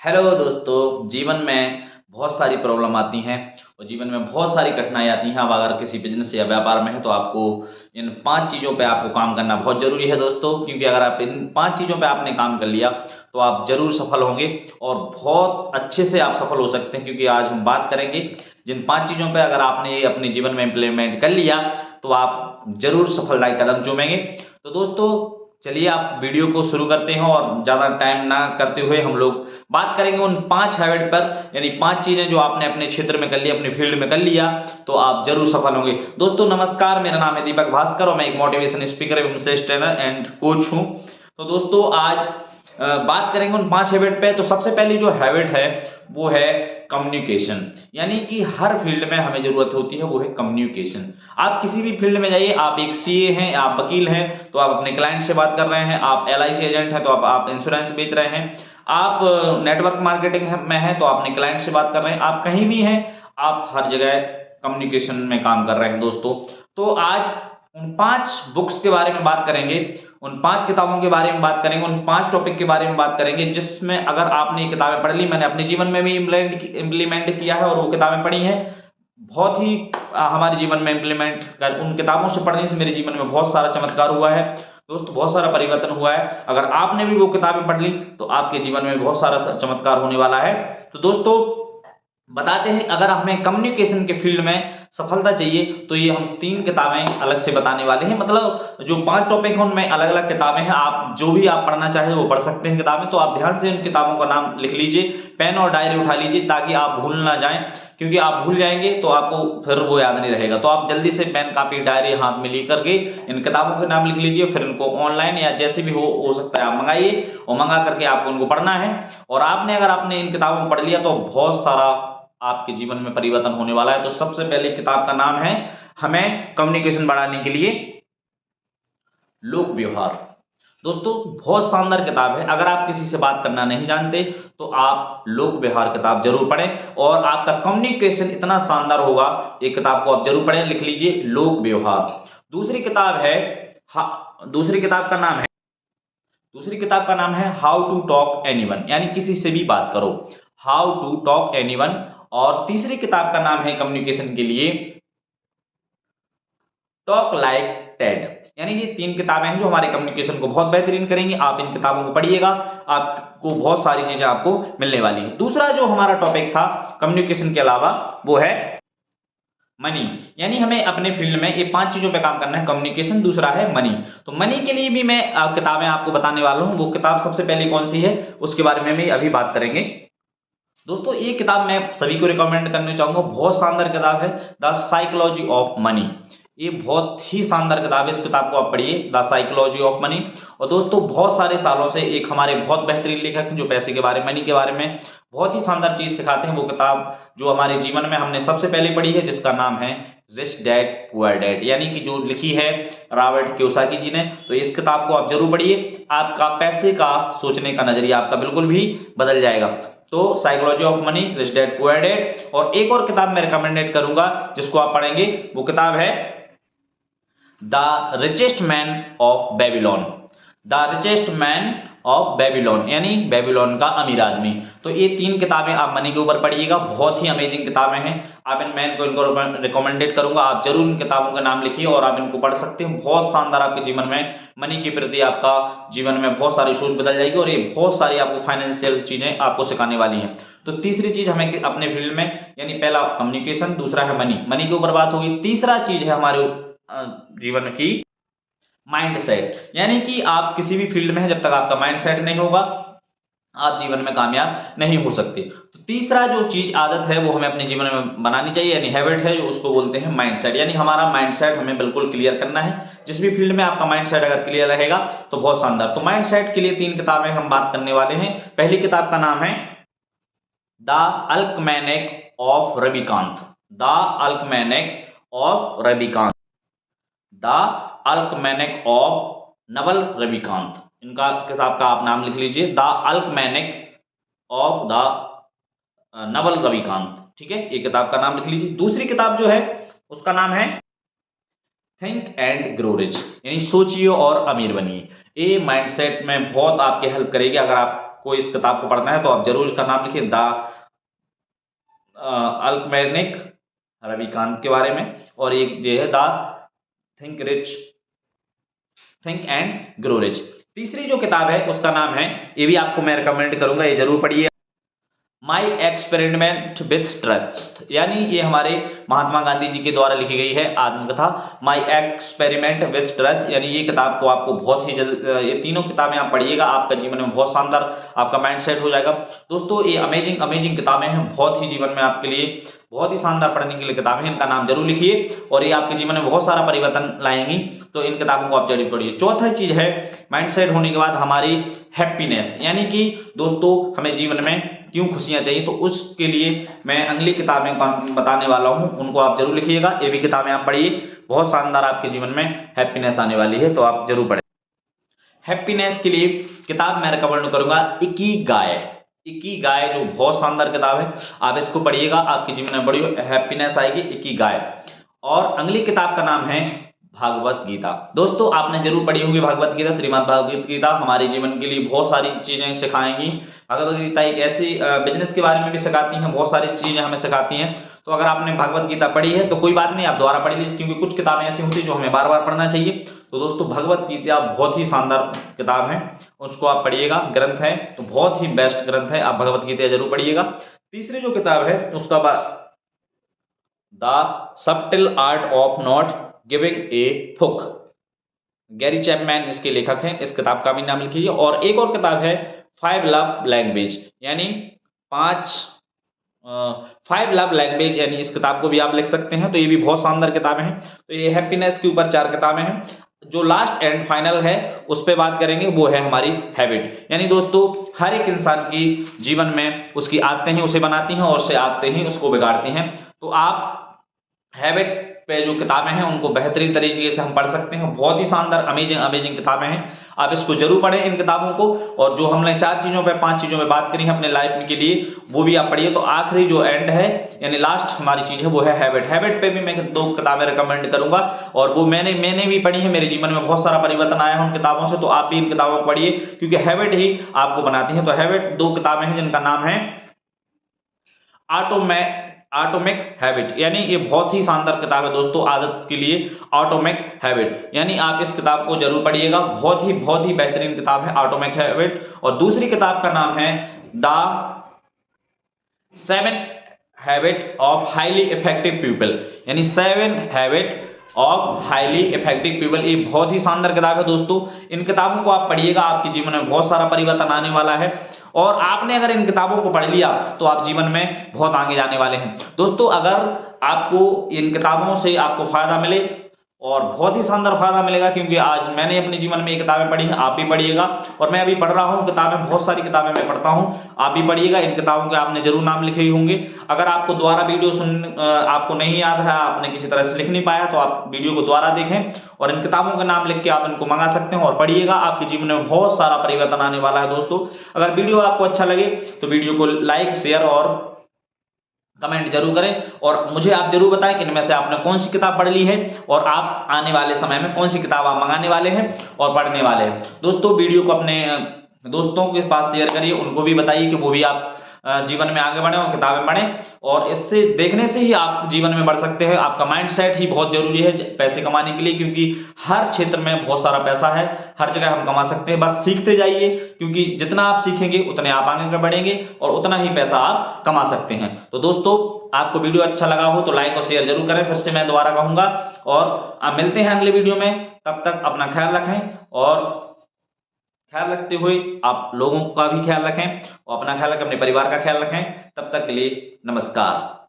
Hello दोस्तों, जीवन में बहुत सारी प्रॉब्लम आती हैं और जीवन में बहुत सारी कठिनाई आती हैं। अब अगर किसी बिजनेस या व्यापार में है तो आपको इन 5 चीज़ों पे आपको काम करना बहुत ज़रूरी है दोस्तों, क्योंकि अगर आप इन 5 चीज़ों पे आपने काम कर लिया तो आप ज़रूर सफल होंगे और बहुत अच्छे से आप सफल हो सकते हैं। क्योंकि आज हम बात करेंगे जिन 5 चीज़ों पे अगर आपने ये अपने जीवन में इम्प्लीमेंट कर लिया तो आप ज़रूर सफलताई कदम चूमेंगे। तो दोस्तों चलिए आप वीडियो को शुरू करते हैं और ज़्यादा टाइम ना करते हुए हम लोग बात करेंगे उन 5 हैबिट पर, यानी 5 चीजें जो आपने अपने क्षेत्र में कर लिया, अपने फील्ड में कर लिया तो आप जरूर सफल होंगे। दोस्तों नमस्कार, मेरा नाम है दीपक भास्कर और मैं एक मोटिवेशन स्पीकर एवं सेल्स ट्रेनर एंड कोच हूं। तो दोस्तों आज बात करेंगे उन 5 हैबिट पे। तो सबसे पहली जो हैबिट है वो है कम्युनिकेशन, यानी कि हर फील्ड में हमें जरूरत होती है वो है कम्युनिकेशन। आप किसी भी फील्ड में जाइए, आप एक सीए हैं, आप वकील हैं तो आप अपने क्लाइंट से बात कर रहे हैं, आप एलआईसी एजेंट हैं तो आप इंश्योरेंस बेच रहे हैं, आप नेटवर्क मार्केटिंग में हैं तो आप अपने क्लाइंट से बात कर रहे हैं, आप कहीं भी हैं, आप हर जगह कम्युनिकेशन में काम कर रहे हैं दोस्तों। तो आज उन 5 बुक्स के बारे में बात करेंगे, उन 5 किताबों के बारे में बात करेंगे, उन 5 टॉपिक के बारे में बात करेंगे जिसमें अगर आपने ये किताबें पढ़ ली, मैंने अपने जीवन में भी इम्प्लीमेंट किया है और वो किताबें पढ़ी हैं, बहुत ही हमारे जीवन में इम्प्लीमेंट कर, उन किताबों से पढ़ने से मेरे जीवन में बहुत सारा चमत्कार हुआ है दोस्तों, बहुत सारा परिवर्तन हुआ है। अगर आपने भी वो किताबें पढ़ ली तो आपके जीवन में बहुत सारा चमत्कार होने वाला है। तो दोस्तों बताते हैं, अगर हमें कम्युनिकेशन के फील्ड में सफलता चाहिए तो ये हम 3 किताबें अलग से बताने वाले हैं। मतलब जो 5 टॉपिक हैं उनमें अलग अलग किताबें हैं, आप जो भी आप पढ़ना चाहें वो पढ़ सकते हैं किताबें। तो आप ध्यान से उन किताबों का नाम लिख लीजिए, पेन और डायरी उठा लीजिए ताकि आप भूल ना जाएं, क्योंकि आप भूल जाएंगे तो आपको फिर वो याद नहीं रहेगा। तो आप जल्दी से पेन कापी डायरी हाथ में लेकर के इन किताबों के नाम लिख लीजिए, फिर इनको ऑनलाइन या जैसे भी हो सकता है आप मंगाइए और मंगा करके आपको उनको पढ़ना है। और आपने अगर आपने इन किताबों को पढ़ लिया तो बहुत सारा आपके जीवन में परिवर्तन होने वाला है। तो सबसे पहले किताब का नाम है, हमें कम्युनिकेशन बढ़ाने के लिए लोक व्यवहार। दोस्तों बहुत शानदार किताब है, अगर आप किसी से बात करना नहीं जानते तो आप लोक व्यवहार किताब जरूर पढ़ें और आपका कम्युनिकेशन इतना शानदार होगा। ये किताब को आप जरूर पढ़ें, लिख लीजिए लोक व्यवहार। दूसरी किताब है दूसरी किताब का नाम है हाउ टू टॉक एनीवन, यानी किसी से भी बात करो, हाउ टू टॉक एनीवन। और तीसरी किताब का नाम है कम्युनिकेशन के लिए टॉक लाइक टेड, यानी ये 3 किताबें हैं जो हमारे कम्युनिकेशन को बहुत बेहतरीन करेंगी। आप इन किताबों को पढ़िएगा, आपको बहुत सारी चीजें आपको मिलने वाली है। दूसरा जो हमारा टॉपिक था कम्युनिकेशन के अलावा वो है मनी, यानी हमें अपने फील्ड में ये 5 चीजों पे काम करना है, कम्युनिकेशन, दूसरा है मनी। तो मनी के लिए भी मैं किताबें आपको बताने वाला हूं। वो किताब सबसे पहले कौन सी है उसके बारे में भी अभी बात करेंगे। दोस्तों ये किताब मैं सभी को रिकमेंड करना चाहूंगा, बहुत शानदार किताब है, द साइकोलॉजी ऑफ मनी। ये बहुत ही शानदार किताब है, इस किताब को आप पढ़िए, द साइकोलॉजी ऑफ मनी। और दोस्तों बहुत सारे सालों से एक हमारे बहुत बेहतरीन लेखक हैं जो पैसे के बारे, मनी के बारे में बहुत ही शानदार चीज सिखाते हैं। वो किताब जो हमारे जीवन में हमने सबसे पहले पढ़ी है जिसका नाम है रिच डैड पुअर डैड, यानी कि जो लिखी है रॉबर्ट कियोसाकी जी ने। तो इस किताब को आप जरूर पढ़िए, आपका पैसे का सोचने का नजरिया आपका बिल्कुल भी बदल जाएगा। तो psychology of money, rich dad poor dad. और एक और किताब मैं रिकमेंडेड करूंगा जिसको आप पढ़ेंगे, वो किताब है the richest man of Babylon, the richest man of Babylon, यानी बेबीलोन का अमीर आदमी। तो ये 3 किताबें आप मनी के ऊपर पढ़िएगा, बहुत ही अमेजिंग किताबें हैं। आप इनको रिकमेंडेड करूंगा, आप जरूर इन किताबों का नाम लिखिए और आप इनको पढ़ सकते हैं। बहुत शानदार आपके जीवन में मनी के प्रति आपका जीवन में बहुत सारी सोच बदल जाएगी और ये बहुत सारी आपको फाइनेंशियल चीजें आपको सिखाने वाली हैं। तो तीसरी चीज हमें अपने फील्ड में, यानी पहला कम्युनिकेशन, दूसरा है मनी, मनी के ऊपर बात होगी। तीसरा चीज है हमारे जीवन की माइंड सेट, यानी कि आप किसी भी फील्ड में हैं, जब तक आपका माइंड सेट नहीं होगा आप जीवन में कामयाब नहीं हो सकते। तो तीसरा जो चीज आदत है वो हमें अपने जीवन में बनानी चाहिए, यानी हैबिट है, जो उसको बोलते हैं माइंड सेट, यानी हमारा माइंड सेट हमें बिल्कुल क्लियर करना है। जिस भी फील्ड में आपका माइंड सेट अगर क्लियर रहेगा तो बहुत शानदार। तो माइंड सेट के लिए 3 किताबें हम बात करने वाले हैं। पहली किताब का नाम है the almanack of Ravikant, the almanack of Ravikant, the almanack of Naval Ravikant. इनका किताब का आप नाम लिख लीजिए, the almanack of the Naval Ravikant, ठीक है, ये किताब का नाम लिख लीजिए। दूसरी किताब जो है उसका नाम है थिंक एंड ग्रो रिच, यानी सोचिए और अमीर बनिए। ये माइंडसेट में बहुत आपके हेल्प करेगी। अगर आप आपको इस किताब को पढ़ना है तो आप जरूर इसका नाम लिखिए, द अल्कमेनिक, रविकांत के बारे में। और एक जो है the think rich, think and grow rich. तीसरी जो किताब है उसका नाम है, ये भी आपको मैं रिकमेंड करूंगा, ये जरूर पढ़िए, माई एक्सपेरिमेंट विथ ट्रस्ट। यानी ये हमारे महात्मा गांधी जी के द्वारा लिखी गई है आत्मकथा, माई एक्सपेरिमेंट विथ ट्रस्ट। यानी ये किताब को आपको बहुत ही जल्द, ये तीनों किताबें आप पढ़िएगा, आपका जीवन में बहुत शानदार आपका माइंड सेट हो जाएगा। दोस्तों ये अमेजिंग अमेजिंग किताबें हैं, बहुत ही जीवन में आपके लिए बहुत ही शानदार पढ़ने के लिए किताबें हैं, इनका नाम जरूर लिखिए और ये आपके जीवन में बहुत सारा परिवर्तन लाएंगी, तो इन किताबों को आप जरूर पढ़िए। चौथा चीज है माइंड सेट होने के बाद हमारी हैप्पीनेस, यानी कि दोस्तों हमें जीवन में क्यों खुशियां चाहिए, तो उसके लिए मैं अगली किताबें बताने वाला हूं, उनको आप जरूर लिखिएगा। ये भी किताबें आप पढ़िए, बहुत शानदार आपके जीवन में हैप्पीनेस आने वाली है, तो आप जरूर पढ़ें। हैप्पीनेस के लिए किताब मैं रिकमेंड करूंगा इकिगाई। इकिगाई जो बहुत शानदार किताब है, आप इसको पढ़िएगा, आपके जीवन में बड़ी हैप्पीनेस आएगी। इकिगाई। और अगली किताब का नाम है भागवत गीता। दोस्तों आपने जरूर पढ़ी होगी भागवत गीता, श्रीमद् भागवत गीता हमारे जीवन के लिए बहुत सारी चीजें सिखाएंगी। भागवत गीता एक ऐसी बिजनेस के बारे में भी सिखाती हैं, बहुत सारी चीजें हमें सिखाती हैं। तो अगर आपने भागवत गीता पढ़ी है तो कोई बात नहीं, आप दोबारा पढ़ लीजिए, क्योंकि कुछ किताबें ऐसी होती हैं जो हमें बार बार पढ़ना चाहिए। तो दोस्तों भगवत गीता बहुत ही शानदार किताब है, उसको आप पढ़िएगा, ग्रंथ है तो बहुत ही बेस्ट ग्रंथ है, आप भगवत गीता जरूर पढ़िएगा। तीसरी जो किताब है उसका the subtle art of not giving a fuck, Gary Chapman इसके लेखक हैं, इस किताब का भी नाम लिखिए। और एक और किताब है 5 लव लैंग्वेज, यानी 5 लव लैंग्वेज, यानी इस किताब को भी आप लिख सकते हैं। तो ये भी बहुत शानदार किताबें हैं। तो ये हैप्पीनेस के ऊपर 4 किताबें हैं। जो लास्ट एंड फाइनल है उस पर बात करेंगे, वो है हमारी हैबिट। यानी दोस्तों हर एक इंसान की जीवन में उसकी आदतें हैं उसे बनाती हैं और उससे आदतें ही उसको बिगाड़ती हैं। तो आप हैबिट पे जो किताबें हैं उनको बेहतरीन तरीके से हम पढ़ सकते हैं, बहुत ही शानदार अमेजिंग अमेजिंग किताबें हैं, आप इसको जरूर पढ़ें इन किताबों को। और जो हमने 4 चीजों पे 5 चीजों पे बात करी है अपने लाइफ के लिए, वो भी आप पढ़िए। तो आखिरी जो एंड है यानी लास्ट हमारी चीज है वो है हैबिट। हैबिट पे भी मैं 2 किताबें रिकमेंड करूंगा और वो मैंने भी पढ़ी है, मेरे जीवन में बहुत सारा परिवर्तन आया है उन किताबों से। तो आप भी इन किताबों को पढ़िए, क्योंकि हैबिट ही आपको बनाती है। तो हैबिट 2 किताबें हैं जिनका नाम है एटॉमिक हैबिट, यानी ये बहुत ही शानदार किताब है दोस्तों आदत के लिए। एटॉमिक हैबिट, यानी आप इस किताब को जरूर पढ़िएगा, बहुत ही बेहतरीन किताब है एटॉमिक हैबिट। और दूसरी किताब का नाम है the 7 habit of highly effective people, यानी 7 habit of highly effective people. ये बहुत ही शानदार किताब है दोस्तों, इन किताबों को आप पढ़िएगा, आपके जीवन में बहुत सारा परिवर्तन आने वाला है। और आपने अगर इन किताबों को पढ़ लिया तो आप जीवन में बहुत आगे जाने वाले हैं। दोस्तों अगर आपको इन किताबों से आपको फायदा मिले, और बहुत ही शानदार फायदा मिलेगा, क्योंकि आज मैंने अपने जीवन में ये किताबें पढ़ी हैं, आप भी पढ़िएगा। और मैं अभी पढ़ रहा हूँ किताबें, बहुत सारी किताबें मैं पढ़ता हूँ, आप भी पढ़िएगा। इन किताबों के आपने जरूर नाम लिखे ही होंगे। अगर आपको दोबारा वीडियो आपको नहीं याद है, आपने किसी तरह से लिख नहीं पाया, तो आप वीडियो को दोबारा देखें और इन किताबों के नाम लिख के आप इनको मंगा सकते हैं और पढ़िएगा। आपके जीवन में बहुत सारा परिवर्तन आने वाला है दोस्तों। अगर वीडियो आपको अच्छा लगे तो वीडियो को लाइक, शेयर और कमेंट जरूर करें, और मुझे आप जरूर बताएं कि इनमें से आपने कौन सी किताब पढ़ ली है और आप आने वाले समय में कौन सी किताब आप मंगाने वाले हैं और पढ़ने वाले हैं। दोस्तों वीडियो को अपने दोस्तों के पास शेयर करिए, उनको भी बताइए कि वो भी आप जीवन में आगे बढ़े और किताबें पढ़ें। और इससे देखने से ही आप जीवन में बढ़ सकते हैं। आपका माइंड सेट ही बहुत जरूरी है पैसे कमाने के लिए, क्योंकि हर क्षेत्र में बहुत सारा पैसा है, हर जगह हम कमा सकते हैं। बस सीखते जाइए, क्योंकि जितना आप सीखेंगे उतने आप आगे बढ़ेंगे और उतना ही पैसा आप कमा सकते हैं। तो दोस्तों आपको वीडियो अच्छा लगा हो तो लाइक और शेयर जरूर करें, फिर से मैं दोबारा कहूंगा। और आप मिलते हैं अगले वीडियो में, तब तक अपना ख्याल रखें और ख्याल रखते हुए आप लोगों का भी ख्याल रखें और अपना ख्याल रखें, अपने परिवार का ख्याल रखें। तब तक के लिए नमस्कार।